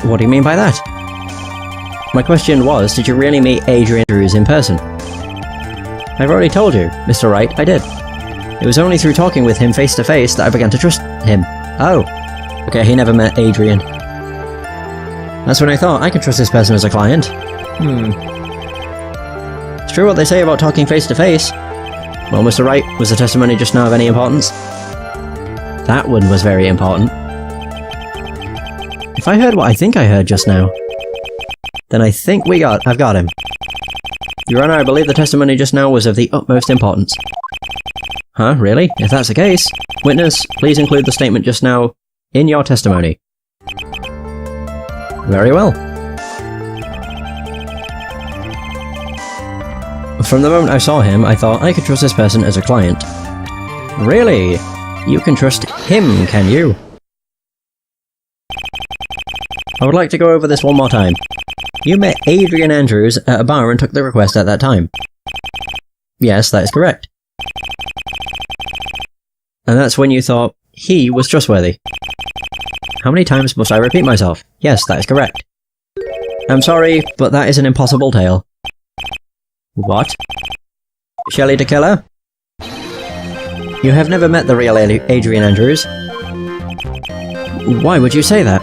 What do you mean by that? My question was, did you really meet Adrian Andrews in person? I've already told you, Mr. Wright, I did. It was only through talking with him face to face that I began to trust him. Oh. Okay, he never met Adrian. That's when I thought, I can trust this person as a client. It's true what they say about talking face to face. Well, Mr. Wright, was the testimony just now of any importance? That one was very important. If I heard what I think I heard just now, then I think I've got him. Your Honor, I believe the testimony just now was of the utmost importance. Huh, really? If that's the case, witness, please include the statement just now in your testimony. Very well. From the moment I saw him, I thought I could trust this person as a client. Really? You can trust him, can you? I would like to go over this one more time. You met Adrian Andrews at a bar and took the request at that time. Yes, that is correct. And that's when you thought he was trustworthy. How many times must I repeat myself? Yes, that is correct. I'm sorry, but that is an impossible tale. What? Shelley the Killer? You have never met the real Adrian Andrews. Why would you say that?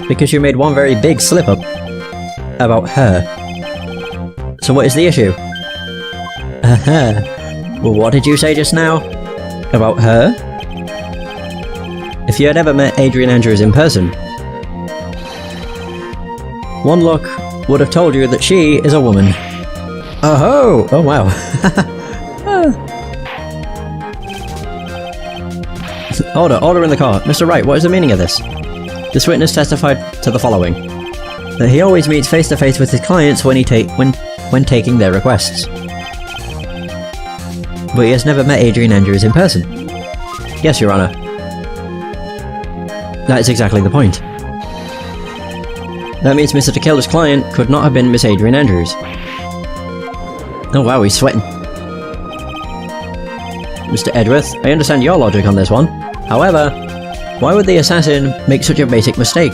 Because you made one very big slip-up about her. So what is the issue? Well, what did you say just now? About her? If you had ever met Adrian Andrews in person, one look would have told you that she is a woman. Oh-ho! Oh, wow. Order in the court. Mr. Wright, what is the meaning of this? This witness testified to the following. That he always meets face-to-face with his clients when taking their requests. But he has never met Adrian Andrews in person. Yes, Your Honor. That is exactly the point. That means Mr. Tequila's client could not have been Miss Adrian Andrews. Oh wow, he's sweating. Mr. Edgeworth, I understand your logic on this one. However, why would the assassin make such a basic mistake?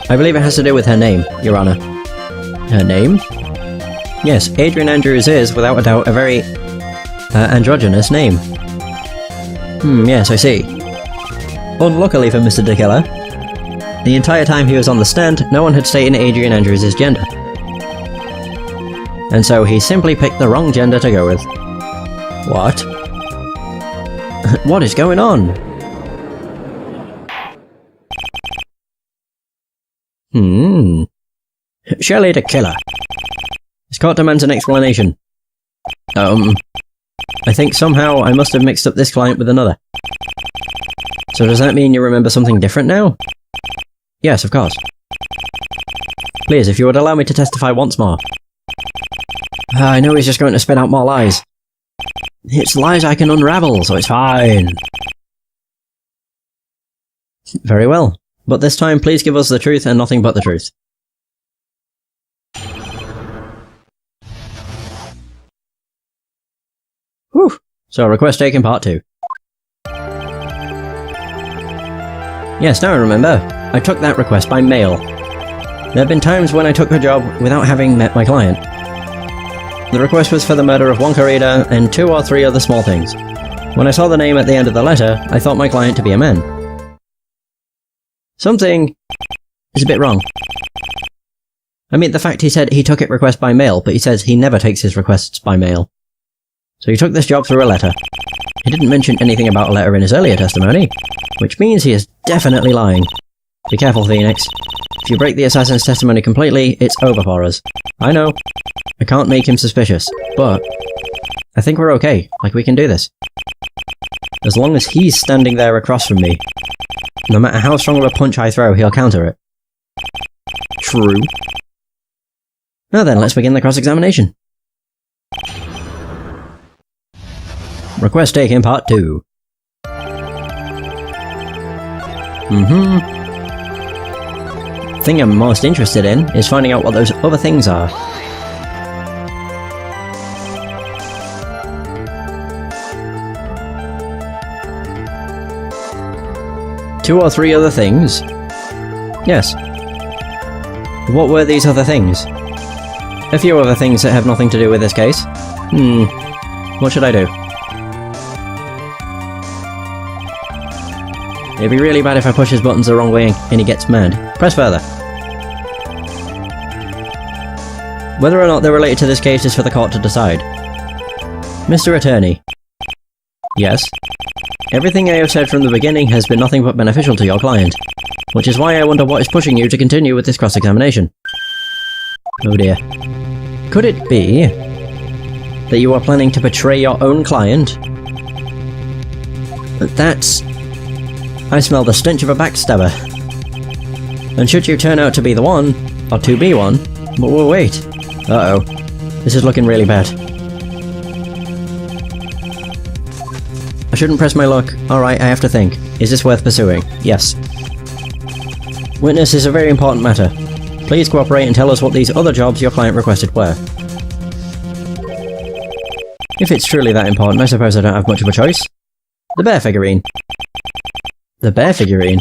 I believe it has to do with her name, Your Honor. Her name? Yes, Adrian Andrews is, without a doubt, a very androgynous name. Yes, I see. Unluckily for Mr. Tequila, the entire time he was on the stand, no one had stated Adrian Andrews' gender. And so he simply picked the wrong gender to go with. What? What is going on? Shelley the Killer. This court demands an explanation. I think somehow I must have mixed up this client with another. So does that mean you remember something different now? Yes, of course. Please, if you would allow me to testify once more. I know he's just going to spit out more lies. It's lies I can unravel, so it's fine. Very well. But this time, please give us the truth and nothing but the truth. Whew. So, request taken part 2. Yes, now I remember. I took that request by mail. There have been times when I took the job without having met my client. The request was for the murder of one corrida and 2 or 3 other small things. When I saw the name at the end of the letter, I thought my client to be a man. Something is a bit wrong. I mean, the fact he said he took it request by mail, but he says he never takes his requests by mail. So he took this job through a letter. He didn't mention anything about a letter in his earlier testimony, which means he is definitely lying. Be careful, Phoenix. If you break the assassin's testimony completely, it's over for us. I know. I can't make him suspicious, but I think we're okay. Like, we can do this. As long as he's standing there across from me, no matter how strong of a punch I throw, he'll counter it. True. Now then, let's begin the cross-examination. Request taken, part 2. Thing I'm most interested in is finding out what those other things are. 2 or 3 other things? Yes. What were these other things? A few other things that have nothing to do with this case. What should I do? It'd be really bad if I push his buttons the wrong way and he gets mad. Press further. Whether or not they're related to this case is for the court to decide. Mr. Attorney. Yes? Everything I have said from the beginning has been nothing but beneficial to your client, which is why I wonder what is pushing you to continue with this cross-examination. Oh dear. Could it be that you are planning to betray your own client? That's... I smell the stench of a backstabber. And should you turn out to be the one, or to be one, but we'll wait. Uh-oh. This is looking really bad. I shouldn't press my luck. Alright, I have to think. Is this worth pursuing? Yes. Witness, is a very important matter. Please cooperate and tell us what these other jobs your client requested were. If it's truly that important, I suppose I don't have much of a choice. The bear figurine. The bear figurine?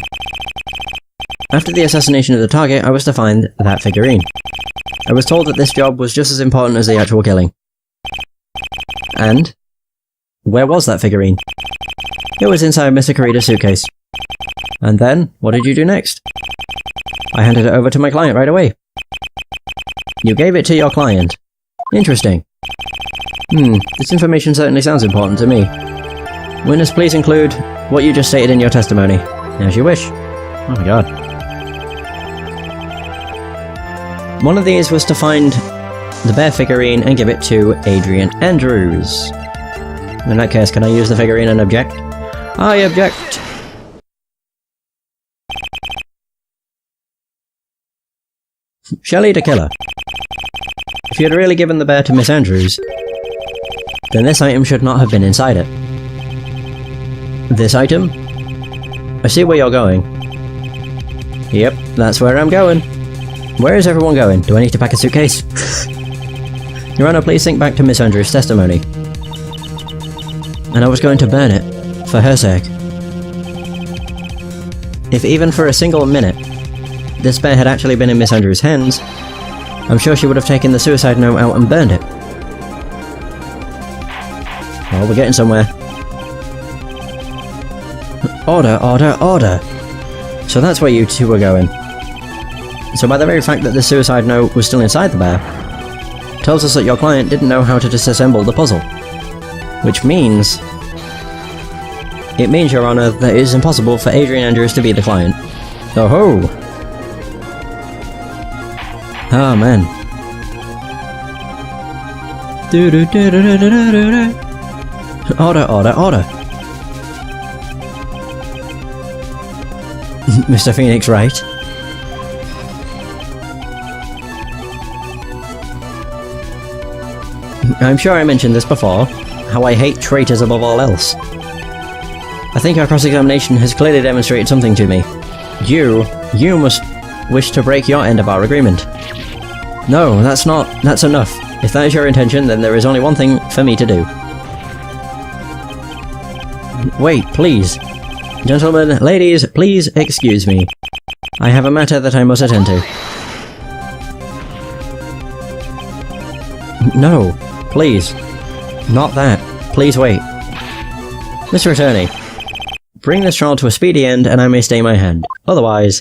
After the assassination of the target, I was to find that figurine. I was told that this job was just as important as the actual killing. And? Where was that figurine? It was inside Mr. Karida's suitcase. And then, what did you do next? I handed it over to my client right away. You gave it to your client. Interesting. This information certainly sounds important to me. Witness, please include what you just stated in your testimony. As you wish. Oh my god. One of these was to find the bear figurine and give it to Adrian Andrews. In that case, can I use the figurine and object? I object! Shelley the killer. If you had really given the bear to Miss Andrews, then this item should not have been inside it. This item? I see where you're going. Yep, that's where I'm going. Where is everyone going? Do I need to pack a suitcase? Your Honor, please think back to Miss Andrews' testimony. And I was going to burn it, for her sake. If even for a single minute, this bear had actually been in Miss Andrews' hands, I'm sure she would have taken the suicide note out and burned it. Well, we're getting somewhere. Order, order, order! So that's where you two were going. So by the very fact that the suicide note was still inside the bear, tells us that your client didn't know how to disassemble the puzzle. Which means... It means, Your Honor, that it is impossible for Adrian Andrews to be the client. Oh ho! Oh man. Order, order, order! Mr. Phoenix Wright. I'm sure I mentioned this before, how I hate traitors above all else. I think our cross-examination has clearly demonstrated something to me. You must wish to break your end of our agreement. No, that's enough. If that is your intention, then there is only one thing for me to do. Wait, please. Gentlemen, ladies, please excuse me. I have a matter that I must attend to. No, please. Not that. Please wait. Mr. Attorney, bring this trial to a speedy end and I may stay my hand. Otherwise...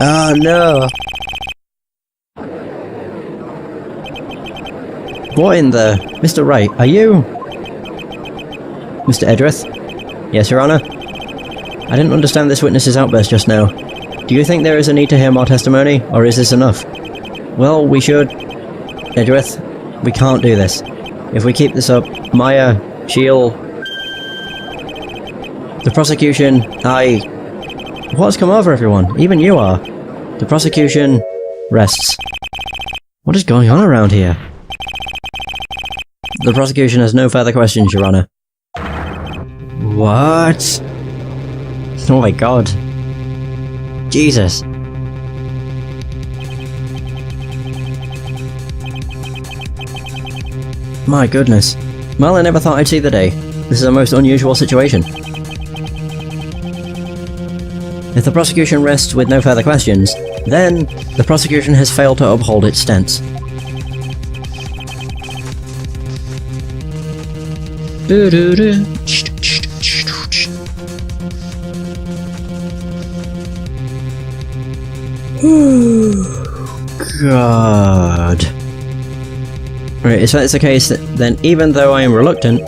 Oh no! What in the... Mr. Wright, are you... Mr. Edgeworth? Yes, Your Honor? I didn't understand this witness's outburst just now. Do you think there is a need to hear more testimony, or is this enough? Well, we should... Edgeworth, we can't do this. If we keep this up, Maya, she'll... The prosecution, What's come over everyone? Even you are. The prosecution... rests. What is going on around here? The prosecution has no further questions, Your Honor. What? Oh my god. Jesus. My goodness. Well, I never thought I'd see the day. This is a most unusual situation. If the prosecution rests with no further questions, then the prosecution has failed to uphold its stance. God. Right, if that's the case, then even though I am reluctant,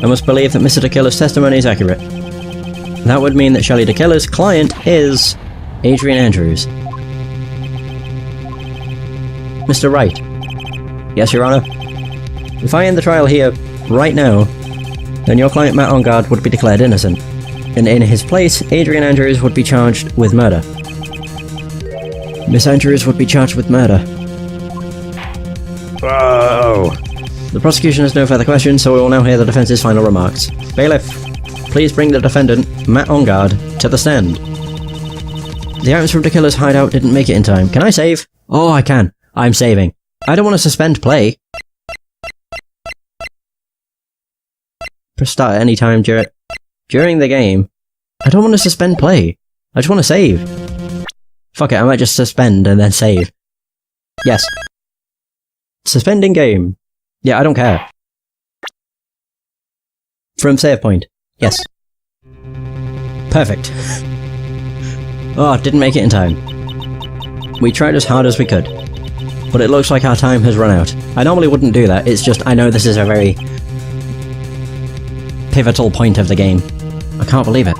I must believe that Mr. DeKiller's testimony is accurate. That would mean that Shelley DeKiller's client is Adrian Andrews. Mr. Wright. Yes, Your Honor. If I end the trial here, right now, then your client Matt Ongard would be declared innocent, and in his place, Adrian Andrews would be charged with murder. Miss Andrews would be charged with murder. Whoa! The prosecution has no further questions, so we will now hear the defence's final remarks. Bailiff, please bring the defendant, Matt Ongard, to the stand. The items from DeKiller's hideout didn't make it in time. Can I save? Oh, I can. I'm saving. I don't want to suspend play. Press start at any time during the game. I don't want to suspend play. I just want to save. Fuck it, I might just suspend and then save. Yes. Suspending game. Yeah, I don't care. From save point. Yes. Perfect. Oh, didn't make it in time. We tried as hard as we could. But it looks like our time has run out. I normally wouldn't do that, it's just I know this is a very pivotal point of the game. I can't believe it.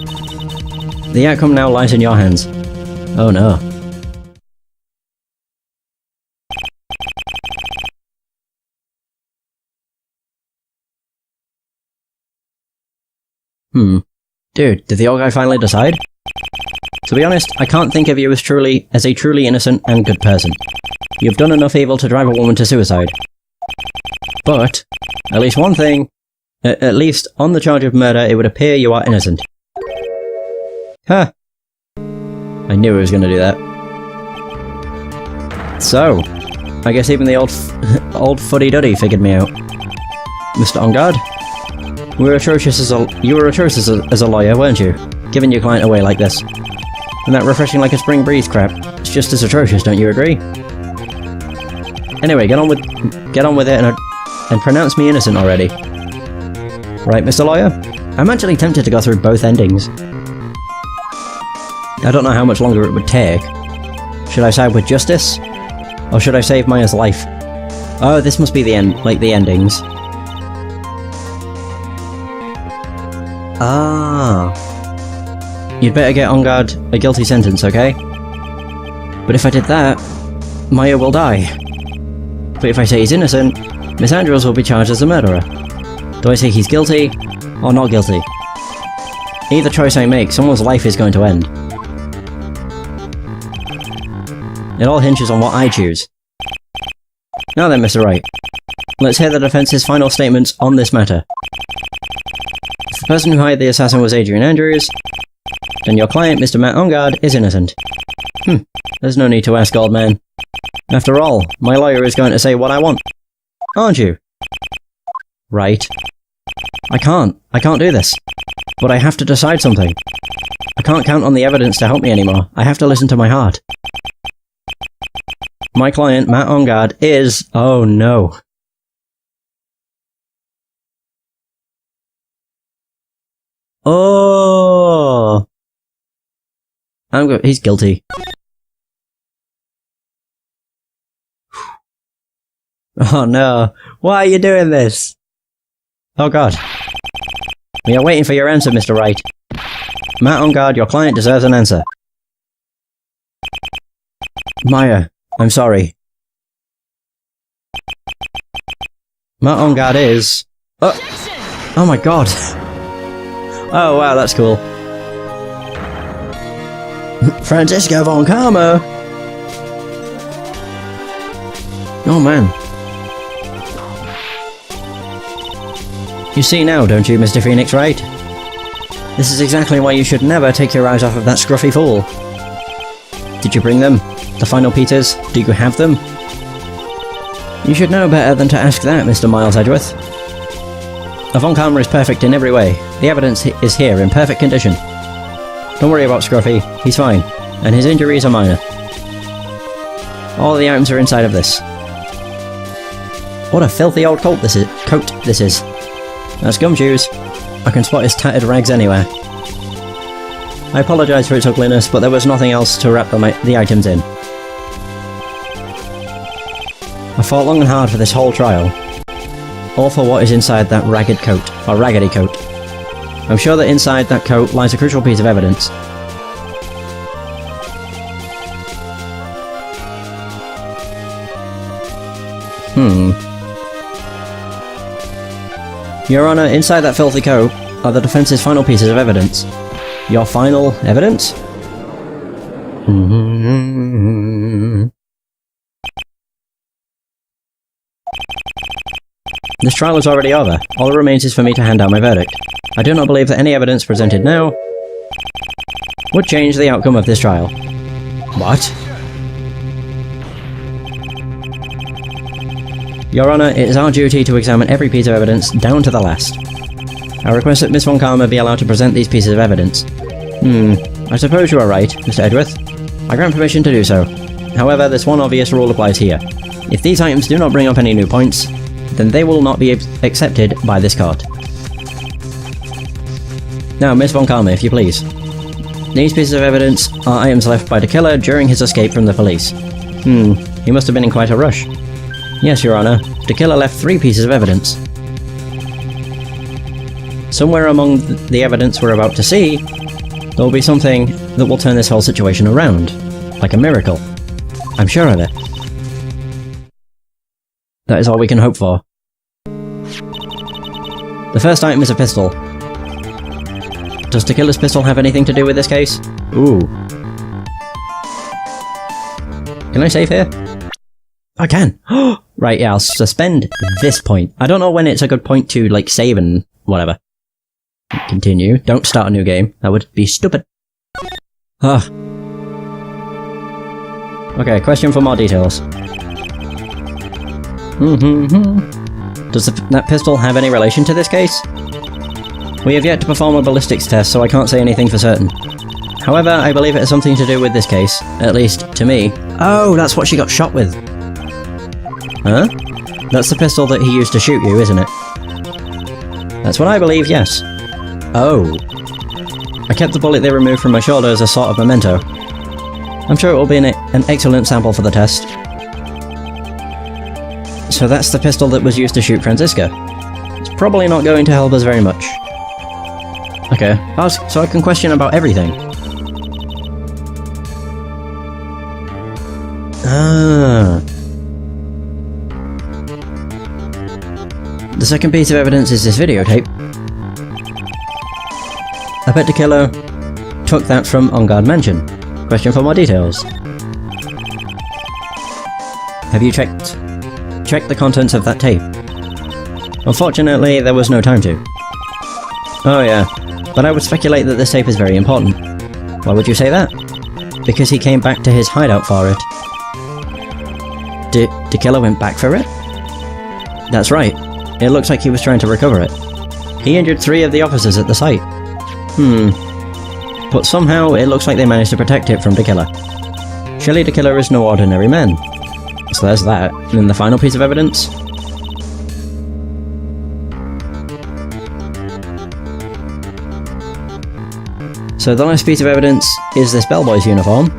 The outcome now lies in your hands. Oh no. Dude, did the old guy finally decide? To be honest, I can't think of you as a truly innocent and good person. You've done enough evil to drive a woman to suicide. But, at least one thing, at least on the charge of murder, it would appear you are innocent. Huh. I knew he was going to do that. So, I guess even the old fuddy-duddy figured me out. Mr. Ongard? You were atrocious as a lawyer, weren't you? Giving your client away like this. And that refreshing like a spring breeze crap. It's just as atrocious, don't you agree? Anyway, get on with it and pronounce me innocent already. Right, Mr. Lawyer? I'm actually tempted to go through both endings. I don't know how much longer it would take. Should I side with justice? Or should I save Maya's life? Oh, this must be the end, like the endings. Ah. You'd better get Ongard a guilty sentence, okay? But if I did that, Maya will die. But if I say he's innocent, Miss Andrews will be charged as a murderer. Do I say he's guilty, or not guilty? Either choice I make, someone's life is going to end. It all hinges on what I choose. Now then, Mr. Wright. Let's hear the defence's final statements on this matter. If the person who hired the assassin was Adrian Andrews, then your client, Mr. Matt Ongard, is innocent. There's no need to ask, old man. After all, my lawyer is going to say what I want. Aren't you? Right. I can't do this. But I have to decide something. I can't count on the evidence to help me anymore. I have to listen to my heart. My client, Matt Ongard, is... Oh no. Oh! He's guilty. Oh no. Why are you doing this? Oh god. We are waiting for your answer, Mr. Wright. Matt Ongard, your client deserves an answer. Maya, I'm sorry. Matt Ongard is... Oh my god. Oh wow, that's cool. Franziska von Karma! Oh man. You see now, don't you, Mr. Phoenix Wright? This is exactly why you should never take your eyes off of that scruffy fool. Did you bring them? The final Peters? Do you have them? You should know better than to ask that, Mr. Miles Edgeworth. Von Karma is perfect in every way. The evidence is here in perfect condition. Don't worry about Scruffy, he's fine, and his injuries are minor. All the items are inside of this. What a filthy old coat this is. That's Gumshoes. I can spot his tattered rags anywhere. I apologise for its ugliness, but there was nothing else to wrap the items in. I fought long and hard for this whole trial. All for what is inside that raggedy coat. I'm sure that inside that coat lies a crucial piece of evidence. Your Honour, inside that filthy coat are the defence's final pieces of evidence. Your final evidence? This trial is already over. All that remains is for me to hand down my verdict. I do not believe that any evidence presented now would change the outcome of this trial. What? Your Honour, it is our duty to examine every piece of evidence, down to the last. I request that Miss Von Karma be allowed to present these pieces of evidence. I suppose you are right, Mr. Edgeworth. I grant permission to do so. However, this one obvious rule applies here. If these items do not bring up any new points, then they will not be accepted by this court. Now, Miss Von Karma, if you please. These pieces of evidence are items left by the killer during his escape from the police. He must have been in quite a rush. Yes, Your Honour, the killer left 3 pieces of evidence. Somewhere among the evidence we're about to see, there will be something that will turn this whole situation around. Like a miracle. I'm sure of it. That is all we can hope for. The first item is a pistol. Does the killer's pistol have anything to do with this case? Ooh. Can I save here? I can! Right, yeah, I'll suspend this point. I don't know when it's a good point to, like, save and whatever. Continue. Don't start a new game. That would be stupid. Okay, question for more details. Does that pistol have any relation to this case? We have yet to perform a ballistics test, so I can't say anything for certain. However, I believe it has something to do with this case. At least, to me. Oh, that's what she got shot with. Huh? That's the pistol that he used to shoot you, isn't it? That's what I believe, yes. Oh. I kept the bullet they removed from my shoulder as a sort of memento. I'm sure it will be an excellent sample for the test. So that's the pistol that was used to shoot Franziska. It's probably not going to help us very much. Okay, so I can question about everything. The second piece of evidence is this videotape. I bet the killer took that from On Guard Mansion. Question for more details. Have you checked the contents of that tape? Unfortunately, there was no time to. Oh yeah, but I would speculate that this tape is very important. Why would you say that? Because he came back to his hideout for it. The killer went back for it? That's right. It looks like he was trying to recover it. He injured 3 of the officers at the site. But somehow it looks like they managed to protect it from the killer. Surely the killer is no ordinary man. So there's that. And then the final piece of evidence. So the last piece of evidence is this bellboy's uniform.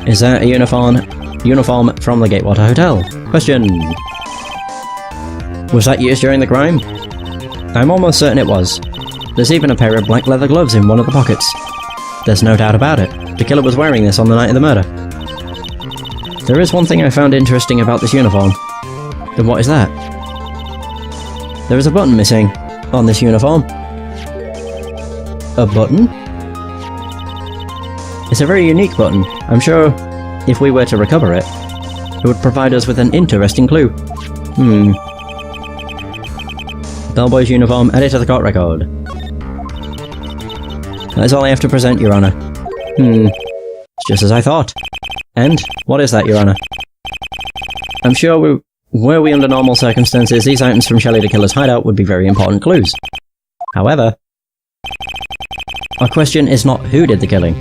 Is that a uniform from the Gatewater Hotel? Question. Was that used during the crime? I'm almost certain it was. There's even a pair of black leather gloves in one of the pockets. There's no doubt about it. The killer was wearing this on the night of the murder. There is one thing I found interesting about this uniform. Then what is that? There is a button missing on this uniform. A button? It's a very unique button. I'm sure if we were to recover it, it would provide us with an interesting clue. Bellboy's uniform added to the court record. That is all I have to present, Your Honour. It's just as I thought. And what is that, Your Honour? I'm sure were we under normal circumstances, these items from Shelley the Killer's hideout would be very important clues. However, Our question is not who did the killing.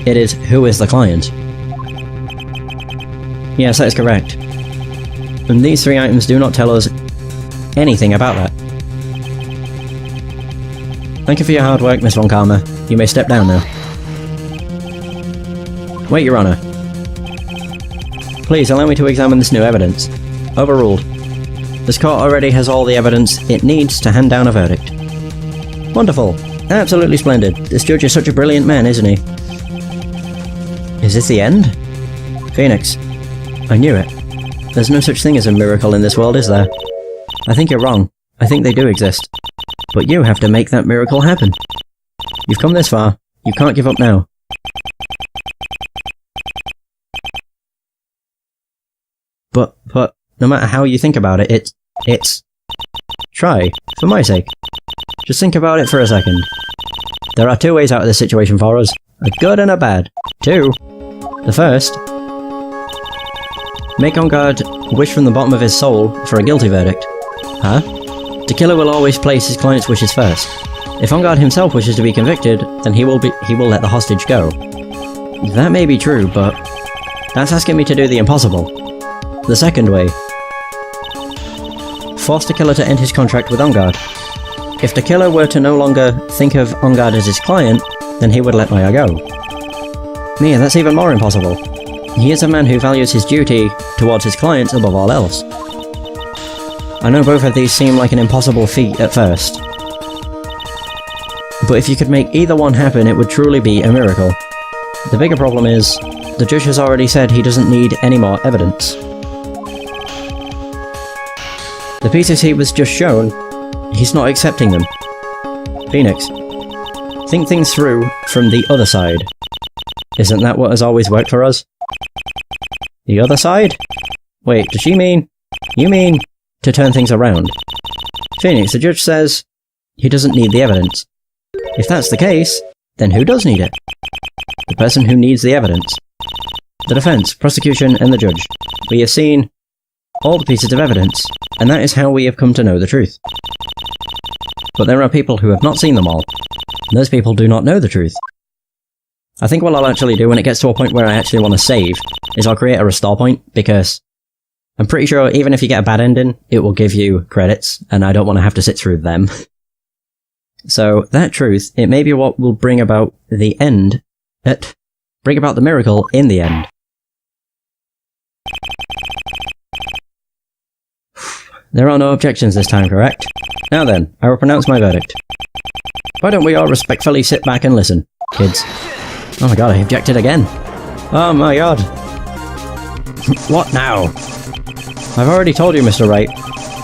It is who is the client. Yes, that is correct. And these 3 items do not tell us anything about that. Thank you for your hard work, Miss Von Karma. You may step down now. Wait, Your Honor. Please allow me to examine this new evidence. Overruled. This court already has all the evidence it needs to hand down a verdict. Wonderful. Absolutely splendid. This judge is such a brilliant man, isn't he? Is this the end? Phoenix. I knew it. There's no such thing as a miracle in this world, is there? I think you're wrong. I think they do exist. But you have to make that miracle happen. You've come this far. You can't give up now. But, no matter how you think about it, it's... Try, for my sake. Just think about it for a second. There are 2 ways out of this situation for us. A good and a bad. 2. The first... Make On Guard wish from the bottom of his soul for a guilty verdict. Huh? The killer will always place his client's wishes first. If On Guard himself wishes to be convicted, then he will let the hostage go. That may be true, but... That's asking me to do the impossible. The second way. Force the killer to end his contract with On Guard. If the killer were to no longer think of On Guard as his client, then he would let Maya go. Mia, that's even more impossible. He is a man who values his duty towards his clients above all else. I know both of these seem like an impossible feat at first. But if you could make either one happen, it would truly be a miracle. The bigger problem is, the judge has already said he doesn't need any more evidence. The pieces he was just shown, he's not accepting them. Phoenix, think things through from the other side. Isn't that what has always worked for us? The other side? Wait, does she mean... You mean... to turn things around? Phoenix, the judge says... he doesn't need the evidence. If that's the case, then who does need it? The person who needs the evidence. The defense, prosecution, and the judge. We have seen... all the pieces of evidence, and that is how we have come to know the truth. But there are people who have not seen them all, and those people do not know the truth. I think what I'll actually do when it gets to a point where I actually want to save, is I'll create a restore point, because I'm pretty sure even if you get a bad ending, it will give you credits, and I don't want to have to sit through them. So, that truth, it may be what will bring about the end, bring about the miracle in the end. There are no objections this time, correct? Now then, I will pronounce my verdict. Why don't we all respectfully sit back and listen, kids? Oh my god, I objected again. Oh my god. What now? I've already told you, Mr. Wright.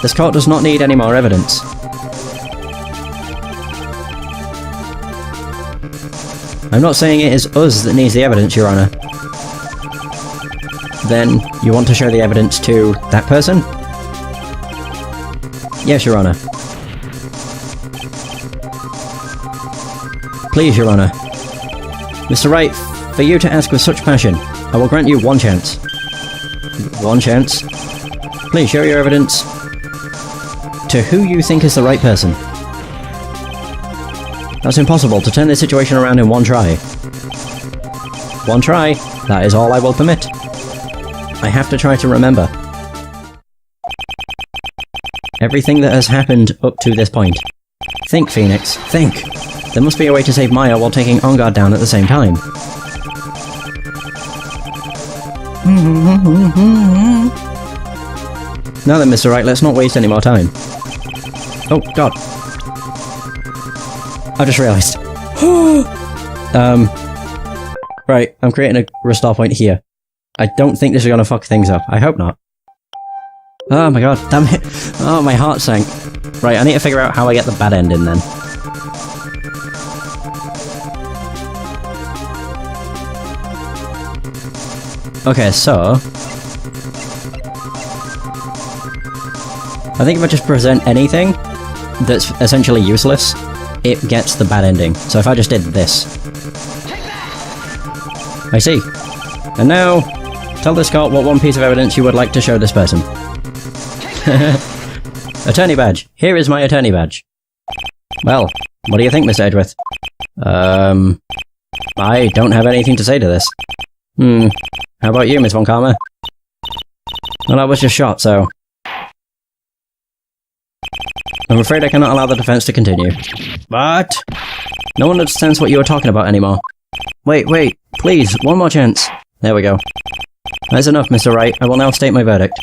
This court does not need any more evidence. I'm not saying it is us that needs the evidence, Your Honor. Then, you want to show the evidence to that person? Yes, Your Honor. Please, Your Honor. Mr. Wright, for you to ask with such passion, I will grant you one chance. One chance? Please show your evidence to who you think is the right person. That's impossible to turn this situation around in one try. One try, that is all I will permit. I have to try to remember everything that has happened up to this point. Think, Phoenix, think! There must be a way to save Maya while taking On Guard down at the same time. Now then, Mr. Wright, let's not waste any more time. Oh, God. I just realised. Right, I'm creating a restore point here. I don't think this is gonna fuck things up. I hope not. Oh my god, damn it. Oh, my heart sank. Right, I need to figure out how I get the bad ending then. Okay, so... I think if I just present anything that's essentially useless, it gets the bad ending. So if I just did this. I see. And now, tell this court what one piece of evidence you would like to show this person. Attorney badge. Here is my attorney badge. Well, What do you think, Mr. Edgeworth? I don't have anything to say to this. How about you, Miss Von Karma? Well, I was just shot, so... I'm afraid I cannot allow the defense to continue. But... No one understands what you are talking about anymore. Wait, please, one more chance. There we go. That's enough, Mr. Wright. I will now state my verdict.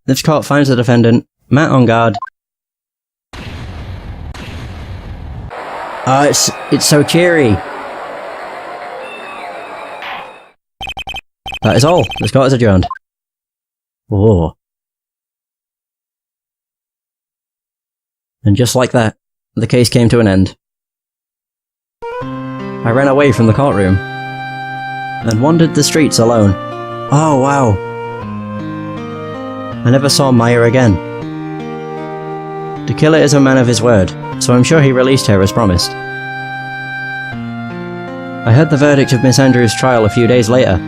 This court finds the defendant, Matt on guard. It's so cheery. That is all. This court is adjourned. Oh. And just like that, the case came to an end. I ran away from the courtroom and wandered the streets alone. Oh, wow. I never saw Maya again. The killer is a man of his word, so I'm sure he released her as promised. I heard the verdict of Miss Andrews' trial a few days later.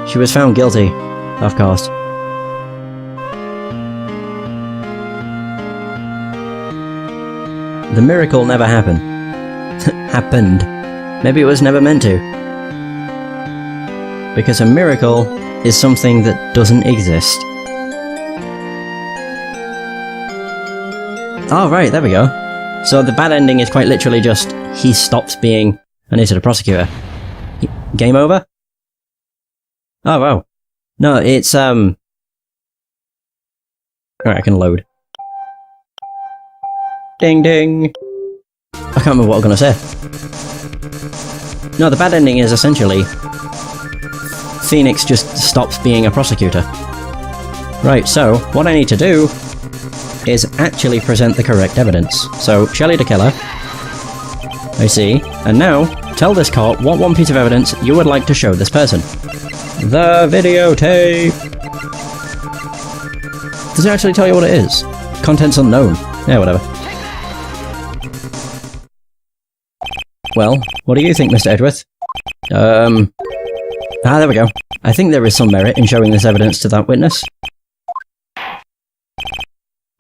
She was found guilty, of course. The miracle never happened. Happened. Maybe it was never meant to. Because a miracle is something that doesn't exist. Oh, right, there we go. So the bad ending is quite literally just, he stops being an innocent prosecutor. Game over? Oh, wow. No, it's, Alright, I can load. Ding ding! I can't remember what I'm gonna say. No, the bad ending is essentially... Phoenix just stops being a prosecutor. Right, so, what I need to do is actually present the correct evidence. So, Shelley the killer. I see. And now, tell this court what one piece of evidence you would like to show this person. The videotape! Does it actually tell you what it is? Contents unknown. Yeah, whatever. Well, what do you think, Mr. Edgeworth? There we go. I think there is some merit in showing this evidence to that witness.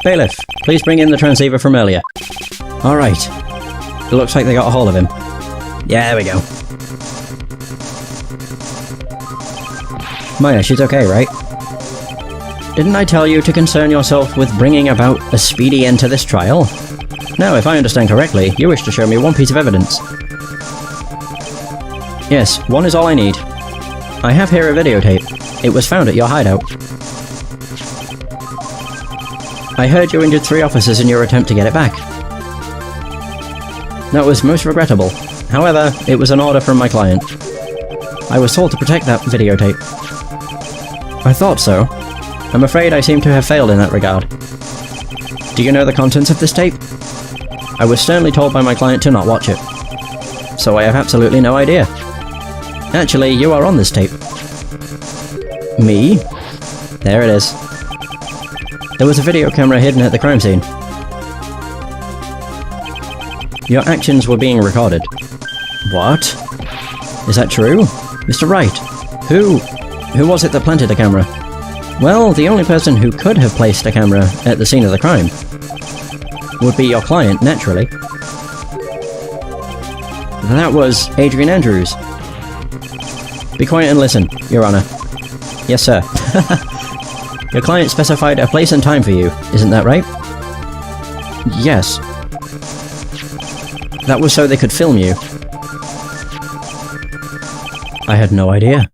Bailiff, please bring in the transceiver from earlier. Alright. It looks like they got a hold of him. Yeah, there we go. Maya, she's okay, right? Didn't I tell you to concern yourself with bringing about a speedy end to this trial? Now, if I understand correctly, you wish to show me one piece of evidence. Yes, one is all I need. I have here a videotape. It was found at your hideout. I heard you injured 3 officers in your attempt to get it back. That was most regrettable. However, it was an order from my client. I was told to protect that videotape. I thought so. I'm afraid I seem to have failed in that regard. Do you know the contents of this tape? I was sternly told by my client to not watch it. So I have absolutely no idea. Actually, you are on this tape. Me? There it is. There was a video camera hidden at the crime scene. Your actions were being recorded. What? Is that true? Mr. Wright, who was it that planted the camera? Well, the only person who could have placed a camera at the scene of the crime would be your client, naturally. That was Adrian Andrews. Be quiet and listen, Your Honor. Yes, sir. Your client specified a place and time for you, isn't that right? Yes. That was so they could film you. I had no idea.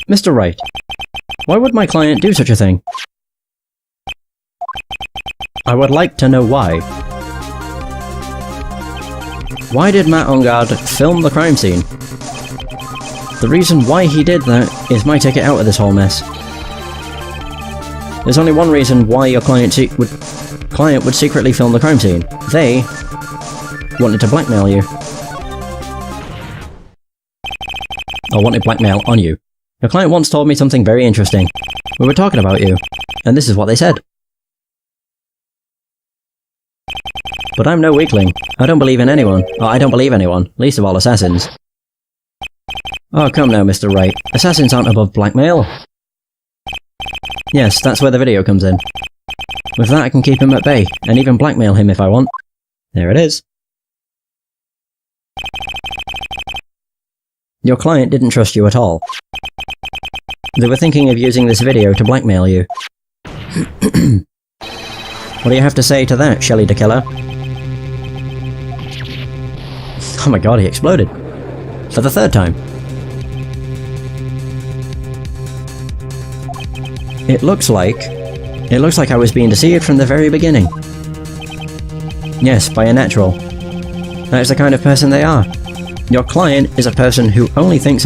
Mr. Wright, why would my client do such a thing? I would like to know why. Why did Matt Ongard film the crime scene? The reason why he did that is my ticket out of this whole mess. There's only one reason why your client would secretly film the crime scene. They wanted to blackmail you. Or wanted blackmail on you. Your client once told me something very interesting. We were talking about you, and this is what they said. But I'm no weakling. I don't believe in anyone. Or I don't believe anyone, least of all assassins. Oh, come now, Mr. Wright. Assassins aren't above blackmail. Yes, that's where the video comes in. With that I can keep him at bay, and even blackmail him if I want. There it is. Your client didn't trust you at all. They were thinking of using this video to blackmail you. What do you have to say to that, Shelley the Killer? Oh my god, he exploded. For the third time. It looks like I was being deceived from the very beginning. Yes, by a natural. That is the kind of person they are. Your client is a person who only thinks